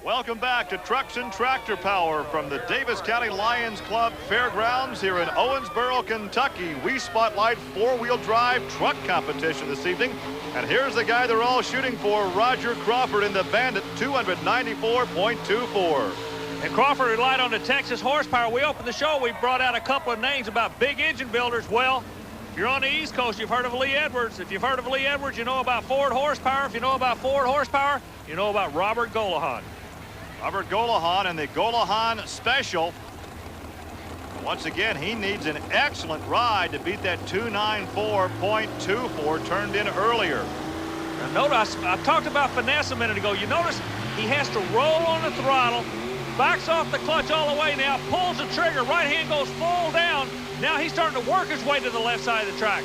Welcome back to Trucks and Tractor Power from the Daviess County Lions Club Fairgrounds here in Owensboro, Kentucky. We spotlight four-wheel drive truck competition this evening. And here's the guy they're all shooting for, Roger Crawford in the Bandit, 294.24. And Crawford relied on the Texas horsepower. We opened the show, we brought out a couple of names about big engine builders. Well, if you're on the East Coast, you've heard of Lee Edwards. If you've heard of Lee Edwards, you know about Ford horsepower. If you know about Ford horsepower, you know about Robert Golahan. Robert Golahan and the Golahan Special. Once again, he needs an excellent ride to beat that 294.24 turned in earlier. Now notice, I talked about finesse a minute ago. You notice he has to roll on the throttle, backs off the clutch all the way now, pulls the trigger, right hand goes full down. Now he's starting to work his way to the left side of the track.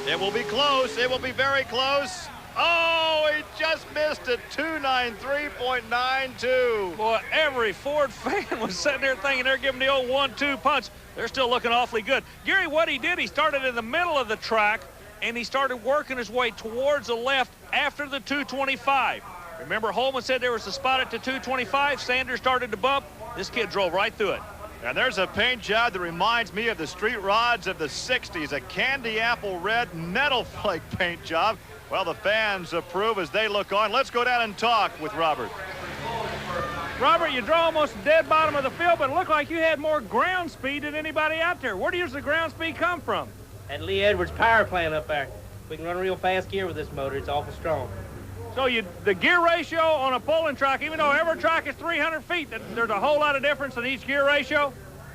It will be close. It will be very close. Oh, he just missed it, 293.92. Boy, every Ford fan was sitting there thinking they're giving the old 1-2 punch. They're still looking awfully good. Gary, what he did, he started in the middle of the track, and he started working his way towards the left after the 225. Remember, Holman said there was a spot at the 225. Sanders started to bump. This kid drove right through it. And there's a paint job that reminds me of the street rods of the 60s, a candy apple red nettle flake paint job. Well, the fans approve as they look on. Let's go down and talk with Robert. Robert, you draw almost the dead bottom of the field, but it looked like you had more ground speed than anybody out there. Where does the ground speed come from? At Lee Edwards power plant up there. We can run a real fast gear with this motor. It's awful strong. So the gear ratio on a pulling track, even though every track is 300 feet, there's a whole lot of difference in each gear ratio?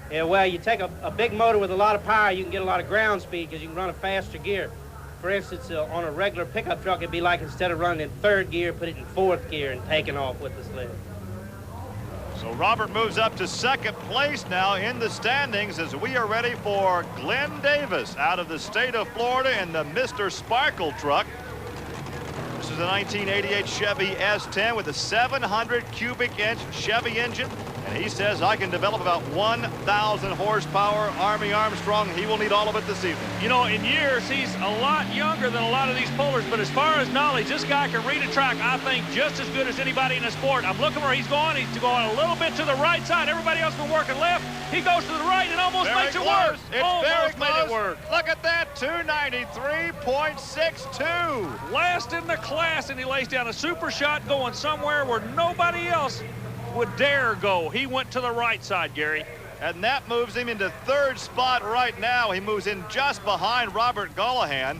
Yeah, well, you take a big motor with a lot of power, you can get a lot of ground speed because you can run a faster gear. For instance, on a regular pickup truck, it'd be like instead of running in third gear, put it in fourth gear and taking off with the sled. So Robert moves up to second place now in the standings as we are ready for Glenn Daviess out of the state of Florida in the Mr. Sparkle truck. This is a 1988 Chevy S10 with a 700 cubic inch Chevy engine. And he says, I can develop about 1,000 horsepower. Army Armstrong, he will need all of it this evening. You know, in years, he's a lot younger than a lot of these pullers, but as far as knowledge, this guy can read a track, I think, just as good as anybody in the sport. I'm looking where he's going. He's going a little bit to the right side. Everybody else been working left. He goes to the right and almost makes it work. It's almost very made close. it work. Look at that, 293.62. Last in the class, and he lays down a super shot going somewhere where nobody else would dare go. He went to the right side, Gary. And that moves him into third spot right now. He moves in just behind Robert Golahan.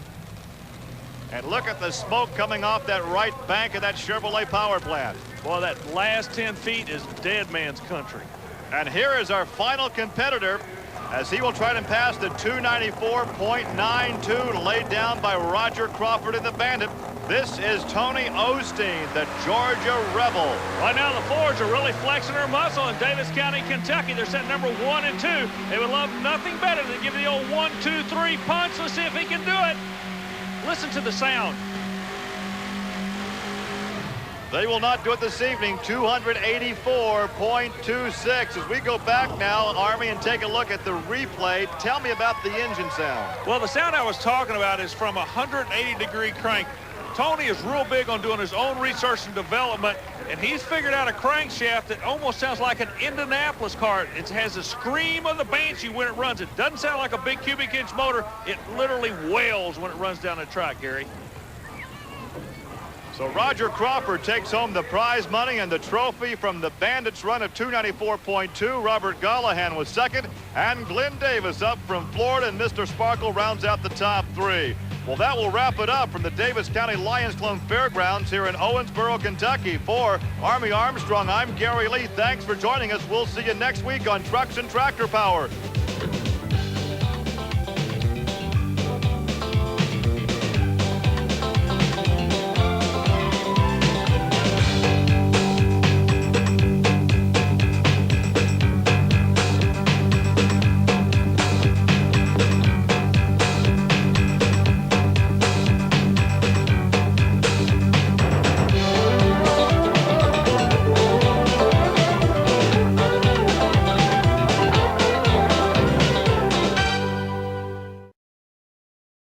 And look at the smoke coming off that right bank of that Chevrolet power plant. Boy, that last 10 feet is dead man's country. And here is our final competitor as he will try to pass the 294.92 laid down by Roger Crawford in the Bandit. This is Tony Osteen, the Georgia Rebel. Right now, the Fords are really flexing their muscle in Daviess County, Kentucky. They're setting number 1 and 2. They would love nothing better than give the old 1, 2, 3 punch. Let's see if he can do it. Listen to the sound. They will not do it this evening, 284.26. As we go back now, Army, and take a look at the replay, tell me about the engine sound. Well, the sound I was talking about is from a 180-degree crank. Tony is real big on doing his own research and development, and he's figured out a crankshaft that almost sounds like an Indianapolis car. It has a scream of the banshee when it runs. It doesn't sound like a big cubic inch motor. It literally wails when it runs down the track, Gary. So Roger Crawford takes home the prize money and the trophy from the Bandits run of 294.2. Robert Golahan was second, and Glenn Daviess up from Florida, and Mr. Sparkle rounds out the top 3. Well, that will wrap it up from the Daviess County Lions Club Fairgrounds here in Owensboro, Kentucky. For Army Armstrong, I'm Gary Lee. Thanks for joining us. We'll see you next week on Trucks and Tractor Power.